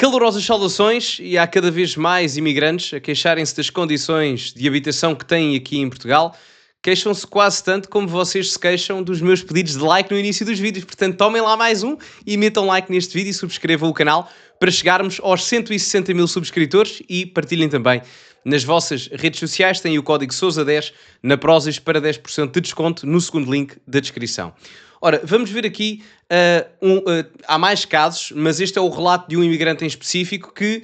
Calorosas saudações e há cada vez mais imigrantes a queixarem-se das condições de habitação que têm aqui em Portugal. Queixam-se quase tanto como vocês se queixam dos meus pedidos de like no início dos vídeos. Portanto, tomem lá mais um e metam like neste vídeo e subscrevam o canal para chegarmos aos 160 mil subscritores e partilhem também nas vossas redes sociais. Tem o código SOUSA10 na Prozis para 10% de desconto no segundo link da descrição. Ora, vamos ver aqui, há mais casos, mas este é o relato de um imigrante em específico que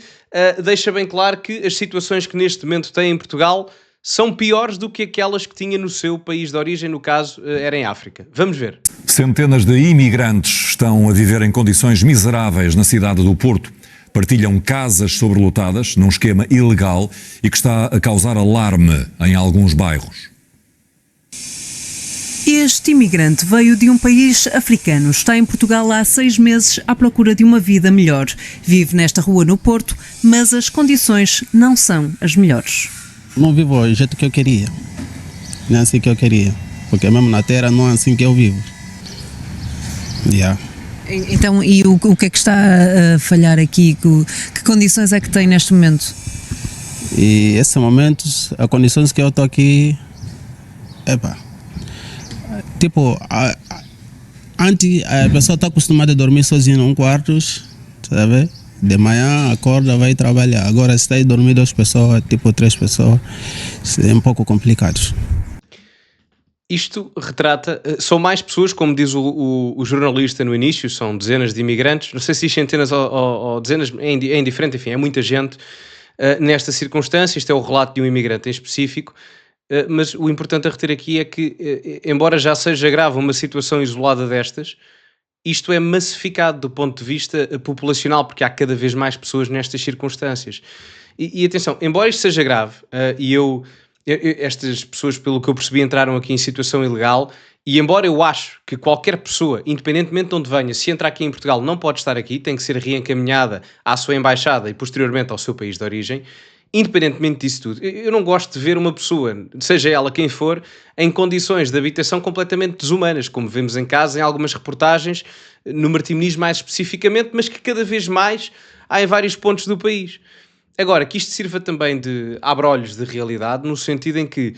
deixa bem claro que as situações que neste momento tem em Portugal são piores do que aquelas que tinha no seu país de origem, no caso era em África. Vamos ver. Centenas de imigrantes estão a viver em condições miseráveis na cidade do Porto. Partilham casas sobrelotadas num esquema ilegal e que está a causar alarme em alguns bairros. Este imigrante veio de um país africano, está em Portugal há 6 meses à procura de uma vida melhor. Vive nesta rua no Porto, mas as condições não são as melhores. Não vivo do jeito que eu queria, não é assim que eu queria, porque mesmo na terra não é assim que eu vivo. Então, e o que é que está a falhar aqui? Que condições é que tem neste momento? E esses momentos, as condições que eu estou aqui, tipo, antes a pessoa está acostumada a dormir sozinha num quarto, sabe? De manhã acorda, vai trabalhar. Agora se está a dormir 2 pessoas, tipo 3 pessoas, é um pouco complicado. Isto retrata, são mais pessoas, como diz o jornalista no início, são dezenas de imigrantes, não sei se centenas ou dezenas, é indiferente, enfim, é muita gente nesta circunstância. Isto é o relato de um imigrante em específico. Mas o importante a reter aqui é que, embora já seja grave uma situação isolada destas, isto é massificado do ponto de vista populacional, porque há cada vez mais pessoas nestas circunstâncias. E atenção, embora isto seja grave, estas pessoas, pelo que eu percebi, entraram aqui em situação ilegal, e embora eu acho que qualquer pessoa, independentemente de onde venha, se entra aqui em Portugal, não pode estar aqui, tem que ser reencaminhada à sua embaixada e posteriormente ao seu país de origem. Independentemente disso tudo, eu não gosto de ver uma pessoa, seja ela quem for, em condições de habitação completamente desumanas, como vemos em casa, em algumas reportagens, no Martiminis mais especificamente, mas que cada vez mais há em vários pontos do país. Agora, que isto sirva também de abre-olhos de realidade, no sentido em que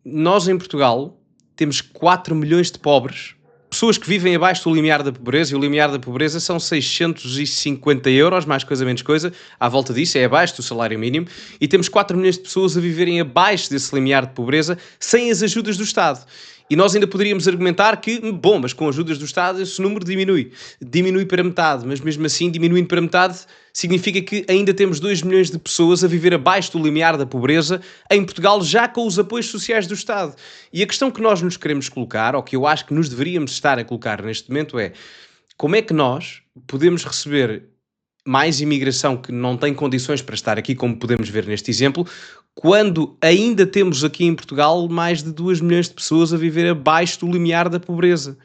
nós em Portugal temos 4 milhões de pobres, pessoas que vivem abaixo do limiar da pobreza, e o limiar da pobreza são 650 euros, mais coisa menos coisa, à volta disso, é abaixo do salário mínimo, e temos 4 milhões de pessoas a viverem abaixo desse limiar de pobreza, sem as ajudas do Estado. E nós ainda poderíamos argumentar que, bom, mas com ajudas do Estado esse número diminui para metade, mas mesmo assim, diminuindo para metade, significa que ainda temos 2 milhões de pessoas a viver abaixo do limiar da pobreza em Portugal, já com os apoios sociais do Estado. E a questão que nós nos queremos colocar, ou que eu acho que nos deveríamos estar a colocar neste momento é: como é que nós podemos receber mais imigração que não tem condições para estar aqui, como podemos ver neste exemplo, quando ainda temos aqui em Portugal mais de 2 milhões de pessoas a viver abaixo do limiar da pobreza?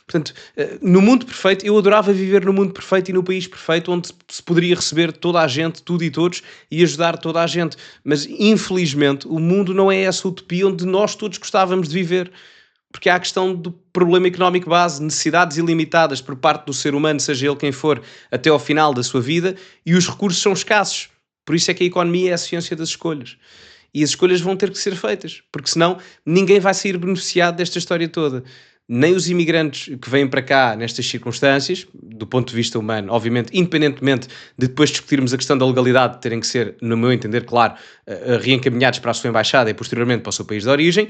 Portanto, no mundo perfeito, eu adorava viver no mundo perfeito e no país perfeito, onde se poderia receber toda a gente, tudo e todos, e ajudar toda a gente. Mas, infelizmente, o mundo não é essa utopia onde nós todos gostávamos de viver. Porque há a questão do problema económico base, necessidades ilimitadas por parte do ser humano, seja ele quem for, até ao final da sua vida, e os recursos são escassos. Por isso é que a economia é a ciência das escolhas. E as escolhas vão ter que ser feitas, porque senão ninguém vai sair beneficiado desta história toda. Nem os imigrantes que vêm para cá nestas circunstâncias, do ponto de vista humano, obviamente, independentemente de depois discutirmos a questão da legalidade, terem que ser, no meu entender, claro, reencaminhados para a sua embaixada e posteriormente para o seu país de origem,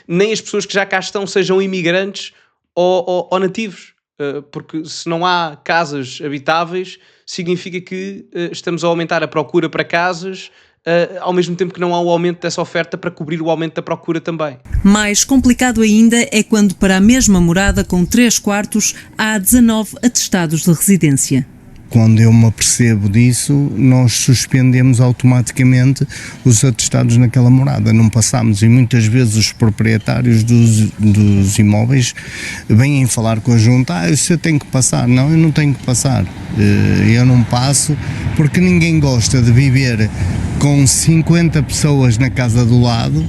nem as pessoas que já cá estão sejam imigrantes ou nativos, porque se não há casas habitáveis, significa que estamos a aumentar a procura para casas, ao mesmo tempo que não há o aumento dessa oferta para cobrir o aumento da procura também. Mais complicado ainda é quando para a mesma morada com 3 quartos há 19 atestados de residência. Quando eu me apercebo disso, nós suspendemos automaticamente os atestados naquela morada, não passamos, e muitas vezes os proprietários dos imóveis vêm falar com a junta: você tem que passar. Não, eu não tenho que passar, eu não passo, porque ninguém gosta de viver com 50 pessoas na casa do lado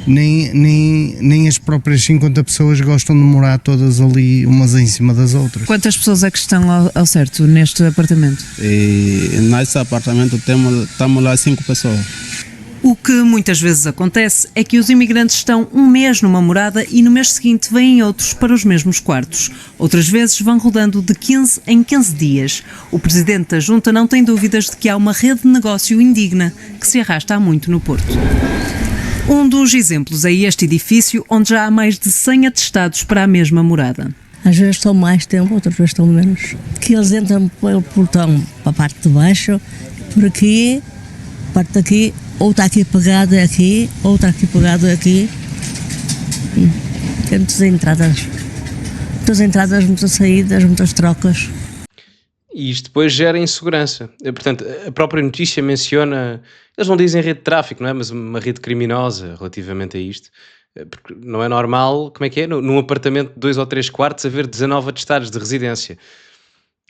nem as próprias 50 pessoas gostam de morar todas ali umas em cima das outras. Quantas pessoas é que estão ao certo neste apartamento? E nesse apartamento estamos lá 5 pessoas. O que muitas vezes acontece é que os imigrantes estão um mês numa morada e no mês seguinte vêm outros para os mesmos quartos. Outras vezes vão rodando de 15 em 15 dias. O presidente da Junta não tem dúvidas de que há uma rede de negócio indigna que se arrasta há muito no Porto. Um dos exemplos é este edifício, onde já há mais de 100 atestados para a mesma morada. Às vezes estão mais tempo, outras vezes estão menos. Que eles entram pelo portão para a parte de baixo, por aqui, parte daqui, ou está aqui pegado aqui, ou está aqui pegado aqui. Tem muitas entradas, muitas saídas, muitas trocas. E isto depois gera insegurança. Portanto, a própria notícia menciona, eles não dizem rede de tráfico, não é? Mas uma rede criminosa relativamente a isto. Porque não é normal, como é que é? Num apartamento de 2 ou 3 quartos haver 19 atestados de residência.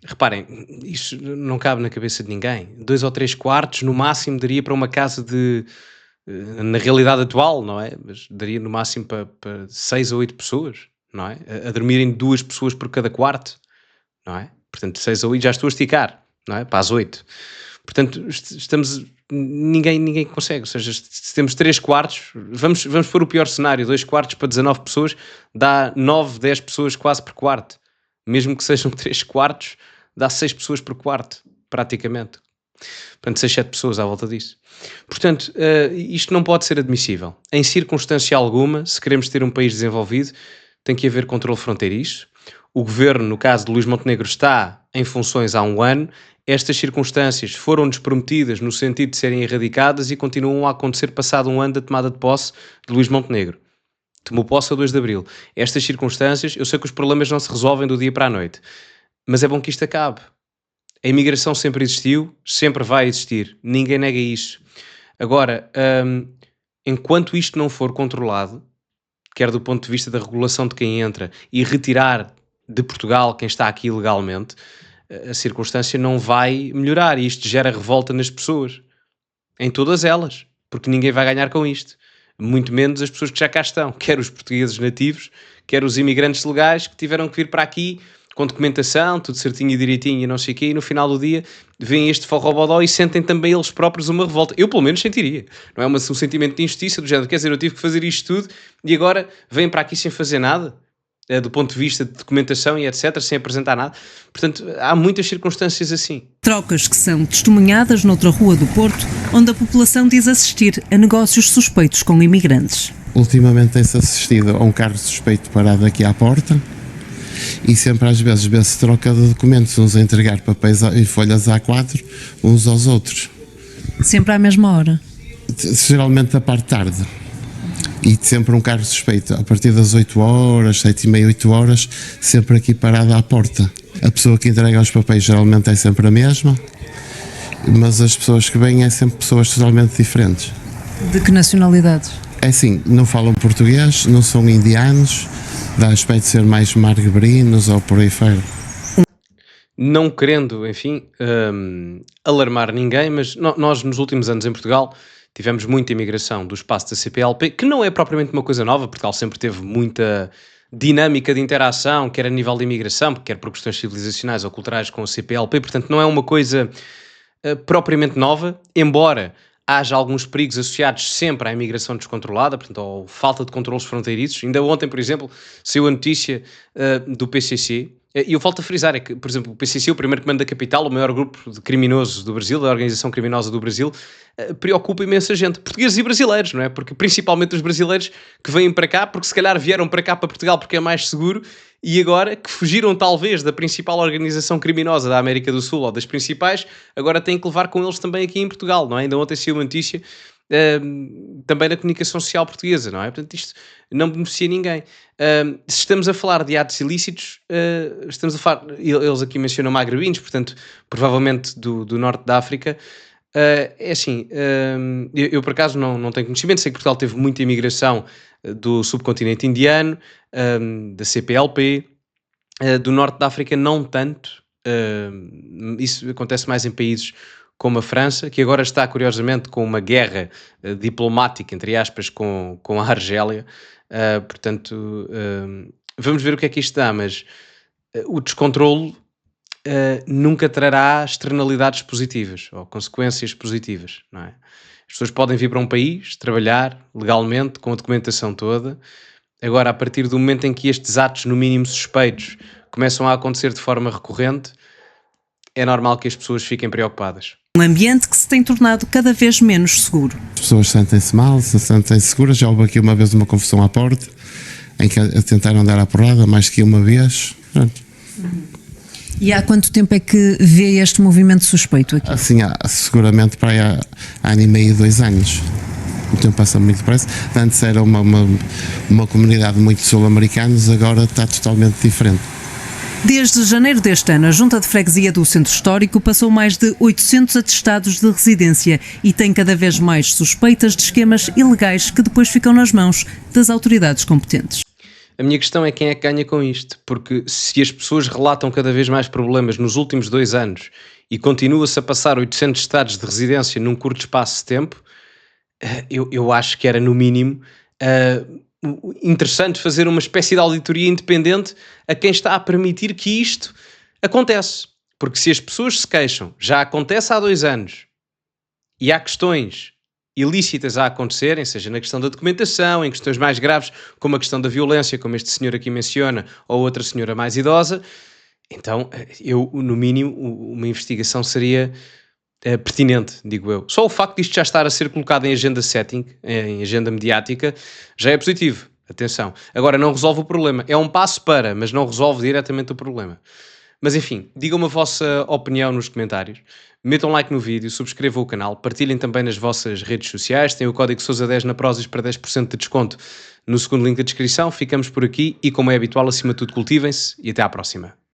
Reparem, isto não cabe na cabeça de ninguém. 2 ou 3 quartos, no máximo, daria para uma casa de... Na realidade atual, não é? Mas daria no máximo para 6 ou 8 pessoas, não é? A dormirem 2 pessoas por cada quarto, não é? Portanto, 6 ou 8 já estou a esticar, não é? Para as 8. Portanto, estamos... Ninguém consegue. Ou seja, se temos 3 quartos, vamos pôr o pior cenário, 2 quartos para 19 pessoas, dá 9, 10 pessoas quase por quarto. Mesmo que sejam 3 quartos, dá 6 pessoas por quarto, praticamente. Portanto, 6, 7 pessoas à volta disso. Portanto, isto não pode ser admissível. Em circunstância alguma, se queremos ter um país desenvolvido, tem que haver controle fronteiriço. O governo, no caso de Luís Montenegro, está em funções há um ano. Estas circunstâncias foram-nos prometidas no sentido de serem erradicadas e continuam a acontecer passado um ano da tomada de posse de Luís Montenegro. Tomou posse a 2 de Abril. Estas circunstâncias, eu sei que os problemas não se resolvem do dia para a noite, mas é bom que isto acabe. A imigração sempre existiu, sempre vai existir. Ninguém nega isso. Agora, enquanto isto não for controlado, quer do ponto de vista da regulação de quem entra e retirar de Portugal quem está aqui ilegalmente, a circunstância não vai melhorar e isto gera revolta nas pessoas. Em todas elas. Porque ninguém vai ganhar com isto. Muito menos as pessoas que já cá estão. Quer os portugueses nativos, quer os imigrantes legais que tiveram que vir para aqui com documentação, tudo certinho e direitinho e não sei o quê, e no final do dia veem este forrobodó e sentem também eles próprios uma revolta. Eu pelo menos sentiria. Não é um sentimento de injustiça do género, quer dizer, eu tive que fazer isto tudo e agora vêm para aqui sem fazer nada? Do ponto de vista de documentação e etc, sem apresentar nada. Portanto, há muitas circunstâncias assim. Trocas que são testemunhadas noutra rua do Porto, onde a população diz assistir a negócios suspeitos com imigrantes. Ultimamente tem-se assistido a um carro suspeito parado aqui à porta e sempre às vezes vê-se troca de documentos, uns a entregar papéis e folhas A4 uns aos outros. Sempre à mesma hora? Geralmente da parte tarde. E sempre um carro suspeito, a partir das 8 horas, 7h30, 8 horas, sempre aqui parado à porta. A pessoa que entrega os papéis geralmente é sempre a mesma, mas as pessoas que vêm é sempre pessoas totalmente diferentes. De que nacionalidades? É assim, não falam português, não são indianos, dá aspecto de ser mais margarinos ou por aí fora. Não querendo, enfim, alarmar ninguém, mas nós nos últimos anos em Portugal tivemos muita imigração do espaço da CPLP, que não é propriamente uma coisa nova. Portugal sempre teve muita dinâmica de interação, quer a nível de imigração, quer por questões civilizacionais ou culturais com a CPLP, portanto não é uma coisa propriamente nova, embora haja alguns perigos associados sempre à imigração descontrolada, portanto, ou falta de controlos fronteiriços. Ainda ontem, por exemplo, saiu a notícia do PCC, e eu volto a frisar, é que, por exemplo, o PCC, o primeiro comando da capital, o maior grupo de criminosos do Brasil, da organização criminosa do Brasil, preocupa imensa gente, portugueses e brasileiros, não é? Porque principalmente os brasileiros que vêm para cá, porque se calhar vieram para cá, para Portugal, porque é mais seguro, e agora que fugiram talvez da principal organização criminosa da América do Sul, ou das principais, agora têm que levar com eles também aqui em Portugal, não é? Ainda ontem saiu uma notícia também na comunicação social portuguesa, não é? Portanto, isto não beneficia ninguém. Se estamos a falar de atos ilícitos, estamos a falar, eles aqui mencionam magrebinos, portanto, provavelmente do norte da África. É assim, eu por acaso não tenho conhecimento, sei que Portugal teve muita imigração do subcontinente indiano, da CPLP, do norte da África não tanto. Isso acontece mais em países como a França, que agora está, curiosamente, com uma guerra diplomática, entre aspas, com a Argélia. Portanto, vamos ver o que é que isto dá, mas o descontrolo nunca trará externalidades positivas ou consequências positivas, não é? As pessoas podem vir para um país, trabalhar legalmente, com a documentação toda. Agora, a partir do momento em que estes atos, no mínimo suspeitos, começam a acontecer de forma recorrente, é normal que as pessoas fiquem preocupadas. Um ambiente que se tem tornado cada vez menos seguro. As pessoas sentem-se mal, se sentem-se seguras. Já houve aqui uma vez uma confusão à porta, em que tentaram dar à porrada mais que uma vez. Pronto. E há quanto tempo é que vê este movimento suspeito aqui? Assim, seguramente para aí há ano e meio, 2 anos. O tempo passa muito depressa. Antes era uma comunidade muito de sul-americanos, agora está totalmente diferente. Desde janeiro deste ano, a Junta de Freguesia do Centro Histórico passou mais de 800 atestados de residência e tem cada vez mais suspeitas de esquemas ilegais que depois ficam nas mãos das autoridades competentes. A minha questão é quem é que ganha com isto, porque se as pessoas relatam cada vez mais problemas nos últimos 2 anos e continua-se a passar 800 estados de residência num curto espaço de tempo, eu acho que era no mínimo interessante fazer uma espécie de auditoria independente a quem está a permitir que isto acontece. Porque se as pessoas se queixam, já acontece há 2 anos e há questões ilícitas a acontecerem, seja na questão da documentação, em questões mais graves, como a questão da violência, como este senhor aqui menciona, ou outra senhora mais idosa, então eu, no mínimo, uma investigação seria pertinente, digo eu. Só o facto de isto já estar a ser colocado em agenda setting, em agenda mediática, já é positivo. Atenção. Agora, não resolve o problema. É um passo para, mas não resolve diretamente o problema. Mas enfim, digam-me a vossa opinião nos comentários. Metam like no vídeo, subscrevam o canal, partilhem também nas vossas redes sociais. Tem o código Sousa10 na Prozis para 10% de desconto no segundo link da descrição. Ficamos por aqui e, como é habitual, acima de tudo, cultivem-se e até à próxima.